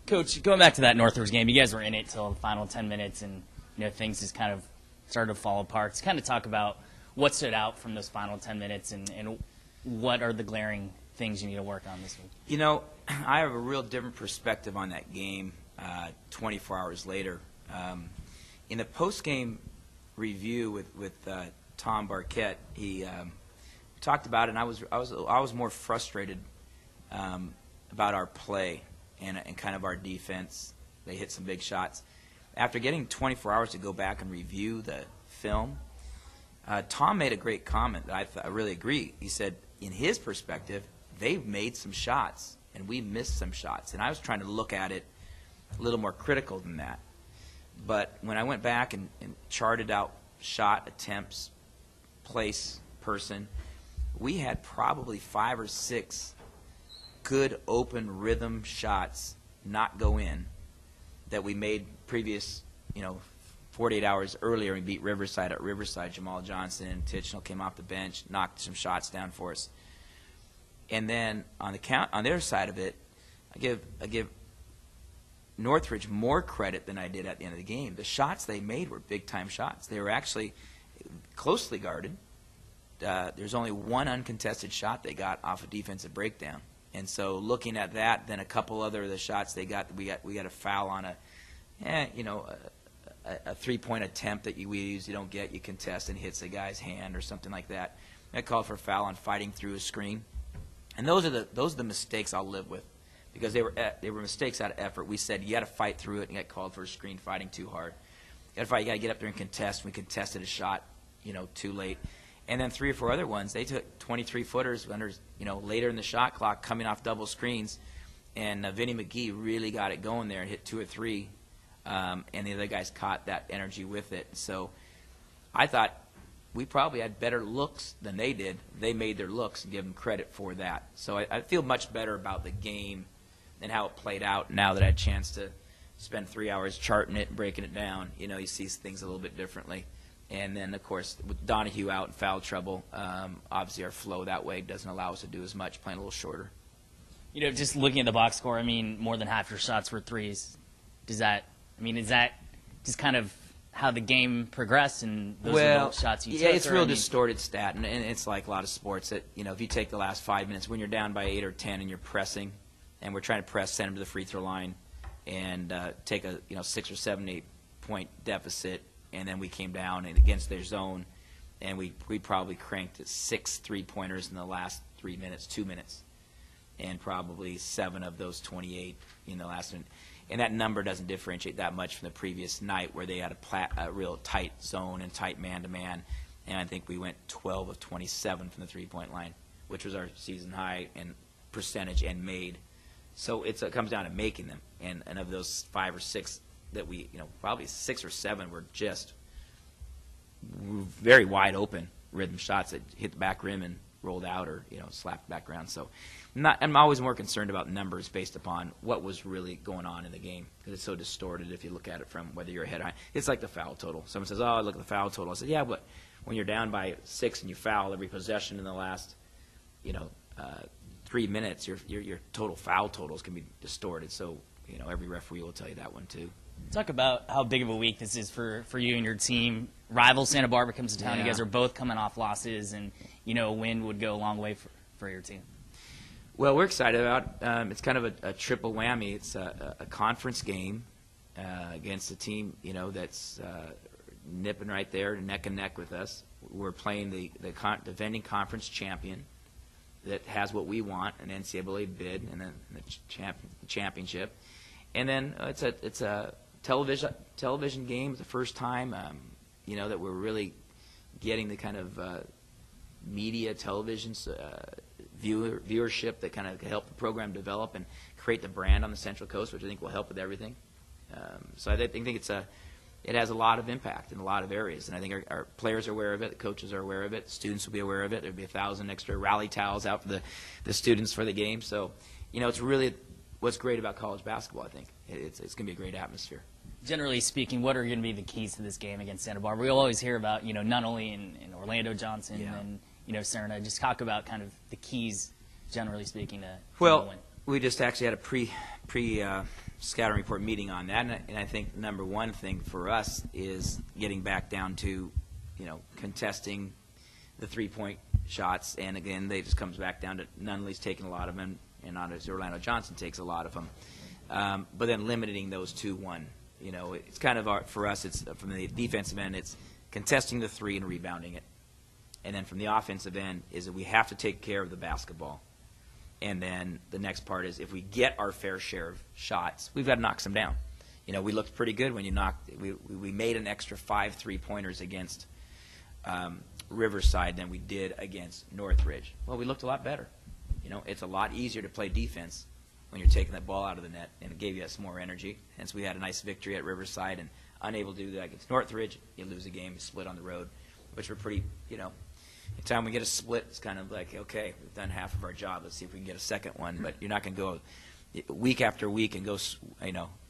Coach, going back to that Northridge game, you guys were in it till the final 10 minutes, and things just kind of started to fall apart. So kind of talk about what stood out from those final 10 minutes, and what are the glaring things you need to work on this week. I have a real different perspective on that game 24 hours later. In the post-game review with Tom Barquette, he talked about it, and I was more frustrated about our play and kind of our defense. They hit some big shots. After getting 24 hours to go back and review the film, Tom made a great comment that I really agree. He said, in his perspective, they've made some shots, and we missed some shots. And I was trying to look at it a little more critical than that. But when I went back and charted out shot attempts, place, person, we had probably 5 or 6 good open rhythm shots not go in that we made previous, 48 hours earlier. We beat Riverside at Riverside. Jamal Johnson and Tichenal came off the bench, knocked some shots down for us. And then on the other side of it, I give Northridge more credit than I did at the end of the game. The shots they made were big-time shots. They were actually closely guarded. There's only one uncontested shot they got off a defensive breakdown. And so looking at that, then a couple other of the shots they got, we got a foul on a three-point attempt that we usually don't get. You contest and hits a guy's hand or something like that. That called for a foul on fighting through a screen. And those are the mistakes I'll live with, because they were mistakes out of effort. We said you got to fight through it and get called for a screen, fighting too hard. You got to fight. You got to get up there and contest. We contested a shot, too late. And then 3 or 4 other ones, they took 23-footers under, later in the shot clock, coming off double screens, and Vinny McGee really got it going there and hit 2 or 3, and the other guys caught that energy with it. So I thought we probably had better looks than they did. They made their looks, and give them credit for that. So I feel much better about the game and how it played out now that I had a chance to spend 3 hours charting it and breaking it down. You see things a little bit differently. And then, of course, with Donahue out in foul trouble, obviously our flow that way doesn't allow us to do as much, playing a little shorter. Just looking at the box score, more than half your shots were threes. Is that just kind of how the game progressed, and those are the shots you took? Yeah, it's a real distorted stat, and it's like a lot of sports that, if you take the last 5 minutes, when you're down by 8 or 10 and you're pressing, and we're trying to press, send them to the free throw line, and take a 6 or 7, 8 point deficit, and then we came down and against their zone, and we probably cranked 6 3-pointers in the last 2 minutes, and probably 7 of those 28 in the last minute. And that number doesn't differentiate that much from the previous night, where they had a real tight zone and tight man-to-man, and I think we went 12 of 27 from the three-point line, which was our season high in percentage and made. So it comes down to making them, and of those 5 or 6 that we, probably 6 or 7 were just very wide open rhythm shots that hit the back rim and rolled out, or slapped back around. So I'm always more concerned about numbers based upon what was really going on in the game, because it's so distorted if you look at it from whether you're ahead or high. It's like the foul total. Someone says, "Oh, look at the foul total." I said, "Yeah, but when you're down by 6 and you foul every possession in the last 3 minutes, your total foul totals can be distorted." So every referee will tell you that one too. Talk about how big of a week this is for you and your team. Rival Santa Barbara comes to town. Yeah. You guys are both coming off losses, and a win would go a long way for your team. Well, we're excited about it's kind of a triple whammy. It's a conference game against a team that's nipping right there, neck and neck with us. We're playing the defending conference champion that has what we want, an NCAA bid, and then the championship. And then it's a television game. It's the first time that we're really getting the kind of media television viewership that kind of help the program develop and create the brand on the Central Coast, which I think will help with everything. So I think it has a lot of impact in a lot of areas, and I think our players are aware of it, the coaches are aware of it, the students will be aware of it. There'll be 1,000 extra rally towels out for the students for the game. So it's really what's great about college basketball. I think it's going to be a great atmosphere. Generally speaking, what are going to be the keys to this game against Santa Barbara? We'll always hear about, not only in Orlando Johnson and, Serna. Just talk about kind of the keys, generally speaking, to win. We just actually had a scouting report meeting on that, and I think the number one thing for us is getting back down to, contesting the three-point shots, and again, they just comes back down to Nunley's taking a lot of them, and obviously Orlando Johnson takes a lot of them, but then limiting those 2-1. It's kind of for us. It's from the defensive end. It's contesting the three and rebounding it, and then from the offensive end is that we have to take care of the basketball. And then the next part is if we get our fair share of shots, we've got to knock some down. We looked pretty good when you knocked. We made an extra 5 3-pointers against Riverside than we did against Northridge. Well, we looked a lot better. It's a lot easier to play defense when you're taking that ball out of the net, and it gave us more energy. Hence, we had a nice victory at Riverside, and unable to do that against Northridge, you lose a game, you split on the road, which we're pretty, Anytime we get a split, it's kind of like, okay, we've done half of our job. Let's see if we can get a second one. But you're not going to go week after week and go,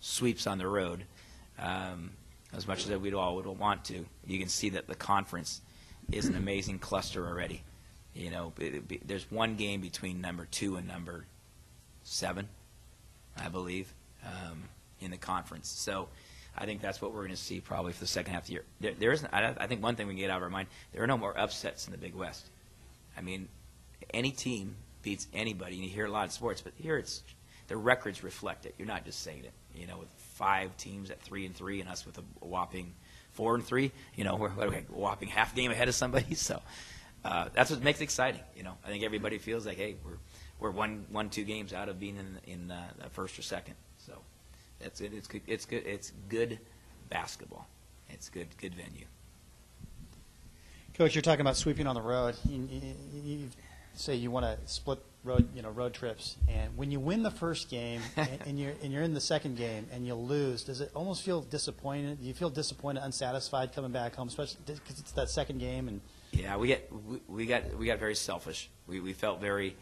sweeps on the road as much as we all would want to. You can see that the conference is an amazing cluster already. There's one game between number 2 and number 7, I believe, in the conference. So I think that's what we're going to see probably for the second half of the year. There isn't. I think one thing we can get out of our mind: there are no more upsets in the Big West. I mean, any team beats anybody, and you hear a lot of sports, but here the records reflect it. You're not just saying it. With 5 teams at 3-3, and us with a whopping 4-3. We're a whopping half game ahead of somebody. So that's what makes it exciting. I think everybody feels like, hey, we're 1-2 games out of being in first or second. So. It's good. It's good basketball. It's good venue. Coach, you're talking about sweeping on the road. You say you want to split road trips, and when you win the first game and you're in the second game and you lose, does it almost feel disappointed? Do you feel disappointed, unsatisfied coming back home, especially because it's that second game? And yeah, we got very selfish. We felt very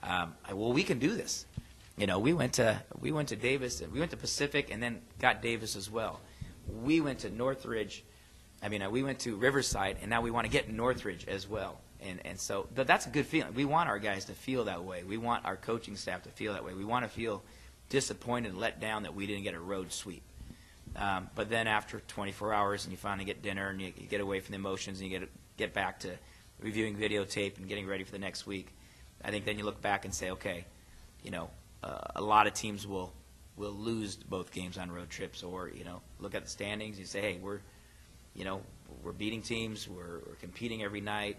well. We can do this. We went to Davis, we went to Pacific, and then got Davis as well. We went to Northridge. We went to Riverside, and now we want to get Northridge as well. And so that's a good feeling. We want our guys to feel that way. We want our coaching staff to feel that way. We want to feel disappointed and let down that we didn't get a road sweep. But then after 24 hours, and you finally get dinner, and you get away from the emotions, and you get back to reviewing videotape and getting ready for the next week, I think then you look back and say, okay, a lot of teams will lose both games on road trips, or look at the standings. You say, hey, we're beating teams, we're competing every night.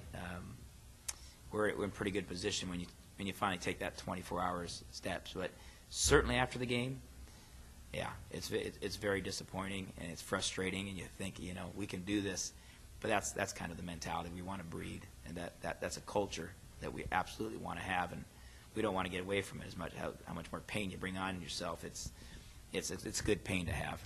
We're in pretty good position when you finally take that 24 hours steps. But certainly after the game, yeah, it's very disappointing and it's frustrating, and you think we can do this, but that's kind of the mentality we want to breed, and that's a culture that we absolutely want to have, and we don't want to get away from it as much. How much more pain you bring on yourself. It's good pain to have.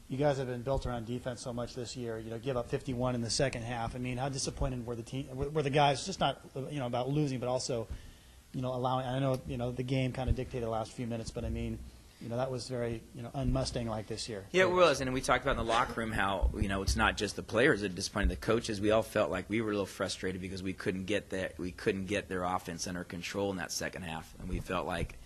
You guys have been built around defense so much this year. Give up 51 in the second half. How disappointed were the guys? Just not about losing, but also allowing. I know the game kind of dictated the last few minutes, but that was very un-Mustang like this year. Yeah, it was, and we talked about in the locker room how it's not just the players that are disappointed. The coaches, we all felt like we were a little frustrated because we couldn't get their offense under control in that second half, and we felt like,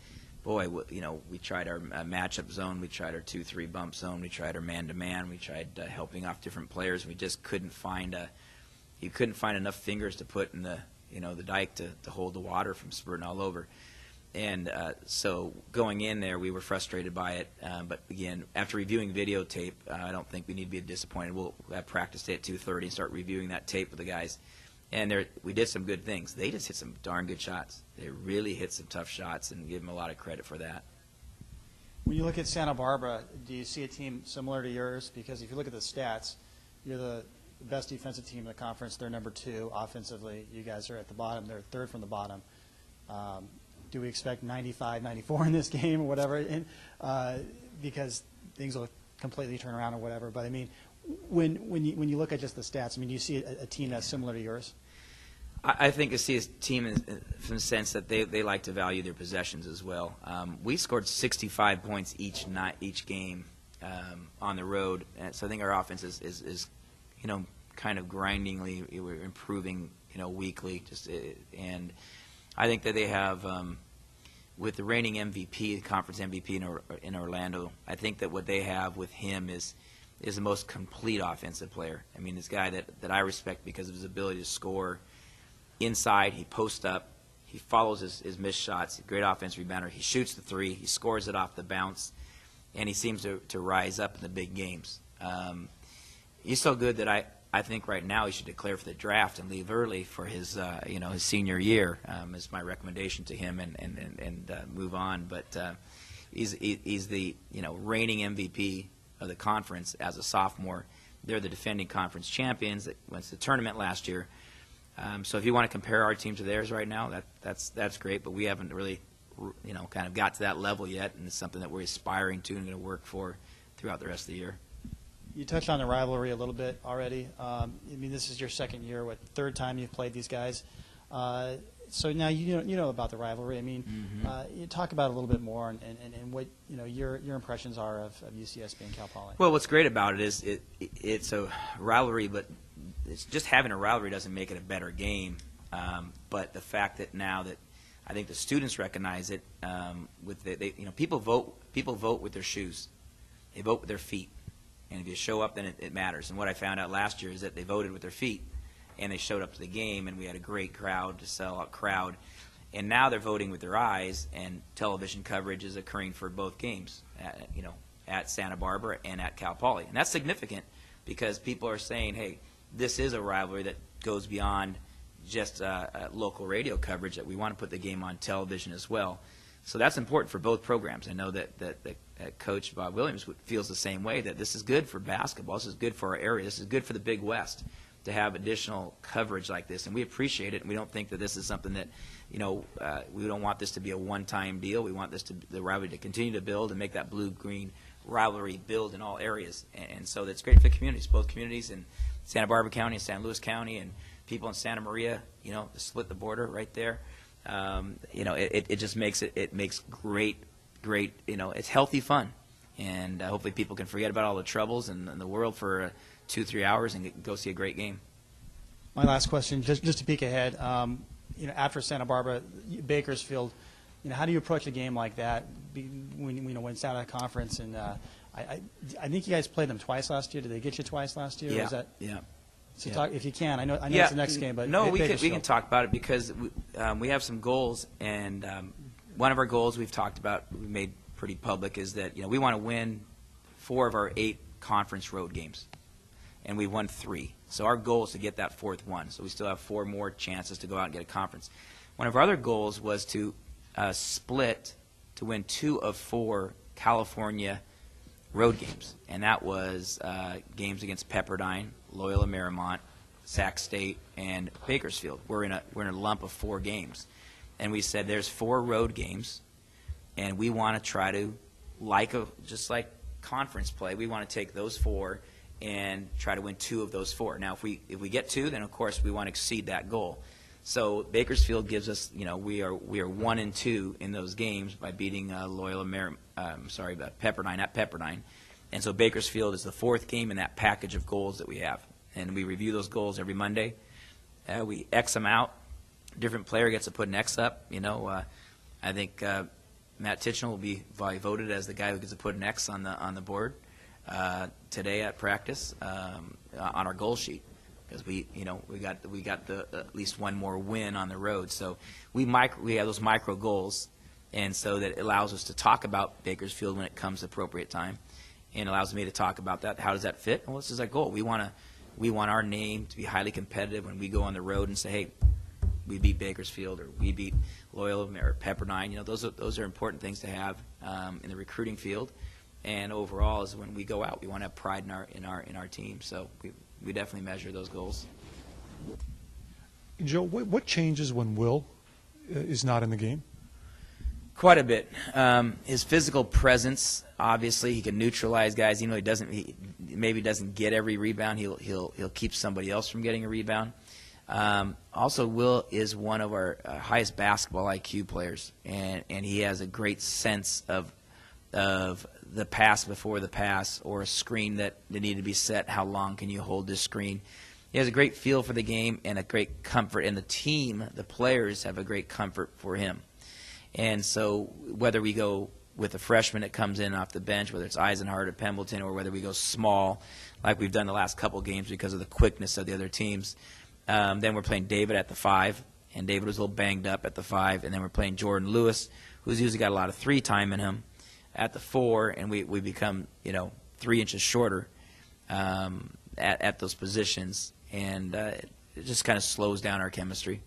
boy, we tried our matchup zone, we tried our 2-3 bump zone, we tried our man-to-man, we tried helping off different players. We just couldn't find enough fingers to put in the the dike to hold the water from spurting all over. And so going in there, we were frustrated by it. But again, after reviewing videotape, I don't think we need to be disappointed. We'll have practice day at 2:30 and start reviewing that tape with the guys. And we did some good things. They just hit some darn good shots. They really hit some tough shots, and give them a lot of credit for that. When you look at Santa Barbara, do you see a team similar to yours? Because if you look at the stats, you're the best defensive team in the conference. They're number 2 offensively. You guys are at the bottom. They're third from the bottom. Do we expect 95, 94 in this game or whatever? Because things will completely turn around or whatever. But when you look at just the stats, do you see a team that's similar to yours? I think you see a team from the sense that they like to value their possessions as well. We scored 65 points each game on the road, and so I think our offense is kind of grindingly we're improving weekly. And I think that they have with the reigning MVP, the conference MVP in Orlando, I think that what they have with him is the most complete offensive player. I mean, this guy that I respect because of his ability to score inside. He posts up. He follows his missed shots. Great offensive rebounder. He shoots the three. He scores it off the bounce. And he seems to rise up in the big games. He's so good that I think right now he should declare for the draft and leave early for his his senior year. Is my recommendation to him and move on. But he's the reigning MVP of the conference as a sophomore. They're the defending conference champions that went to the tournament last year. So if you want to compare our team to theirs right now, that's great. But we haven't really kind of got to that level yet, and it's something that we're aspiring to and going to work for throughout the rest of the year. You touched on the rivalry a little bit already. I mean, this is your second year, third time you've played these guys. So now you know about the rivalry. I mean, you talk about it a little bit more and what your impressions are of UCSB and Cal Poly. Well, what's great about it is it's a rivalry, but it's just having a rivalry doesn't make it a better game. But the fact that now that I think the students recognize it, people vote with their shoes, they vote with their feet, and if you show up, then it matters. And what I found out last year is that they voted with their feet, and they showed up to the game, and we had a great crowd, to sell out crowd. And now they're voting with their eyes, and television coverage is occurring for both games, at Santa Barbara and at Cal Poly. And that's significant because people are saying, hey, this is a rivalry that goes beyond just local radio coverage, that we want to put the game on television as well. So that's important for both programs. I know that Coach Bob Williams feels the same way, that this is good for basketball. This is good for our area. This is good for the Big West to have additional coverage like this, and we appreciate it. And we don't think that this is something that, we don't want this to be a one-time deal. We want the rivalry to continue to build and make that blue-green rivalry build in all areas. And so that's great for the communities, both communities in Santa Barbara County and San Luis County, and people in Santa Maria, to split the border right there. It just makes it makes great, it's healthy fun. And hopefully people can forget about all the troubles in the world for 2-3 hours and go see a great game. My last question, just to peek ahead, after Santa Barbara, Bakersfield, how do you approach a game like that when it's out of the conference? And I think you guys played them twice last year. Did they get you twice last year? Yeah. Yeah. So talk, if you can. I know it's the next game, but no, we can talk about it because we have some goals, and one of our goals we've talked about, we made pretty public, is that we want to win 4 of our 8 conference road games, and we won 3. So our goal is to get that 4th one. So we still have 4 more chances to go out and get a conference. One of our other goals was to split to win 2 of 4 California road games, and that was games against Pepperdine, Loyola Marymount, Sac State, and Bakersfield. We're in a lump of 4 games, and we said there's 4 road games, and we want to try to, just like conference play, we want to take those 4 and try to win 2 of those 4. Now, if we get 2, then of course we want to exceed that goal. So Bakersfield gives us, we are 1-2 in those games by beating Pepperdine at Pepperdine. And so Bakersfield is the 4th game in that package of goals that we have. And we review those goals every Monday. We X them out. Different player gets to put an X up. I think Matt Tichenor will be voted as the guy who gets to put an X on the board today at practice on our goal sheet, because we got the at least one more win on the road. So we have those micro goals, and so that it allows us to talk about Bakersfield when it comes to appropriate time. And allows me to talk about that. How does that fit? Well, this is our goal. We want our name to be highly competitive when we go on the road and say, hey, we beat Bakersfield, or we beat Loyola or Pepperdine. Those are important things to have in the recruiting field. And overall, is when we go out, we want to have pride in our team. So we definitely measure those goals. Joe, what changes when Will is not in the game? Quite a bit. His physical presence, obviously, he can neutralize guys. He maybe doesn't get every rebound. He'll keep somebody else from getting a rebound. Also, Will is one of our highest basketball IQ players, and he has a great sense of the pass before the pass, or a screen that needed to be set. How long can you hold this screen? He has a great feel for the game and a great comfort, and the team, the players, have a great comfort for him. And so whether we go with a freshman that comes in off the bench, whether it's Eisenhart or Pembleton, or whether we go small like we've done the last couple games because of the quickness of the other teams, then we're playing David at the 5, and David was a little banged up at the 5, and then we're playing Jordan Lewis, who's usually got a lot of 3 time in him, at the 4, and we become 3 inches shorter at those positions, and it just kind of slows down our chemistry.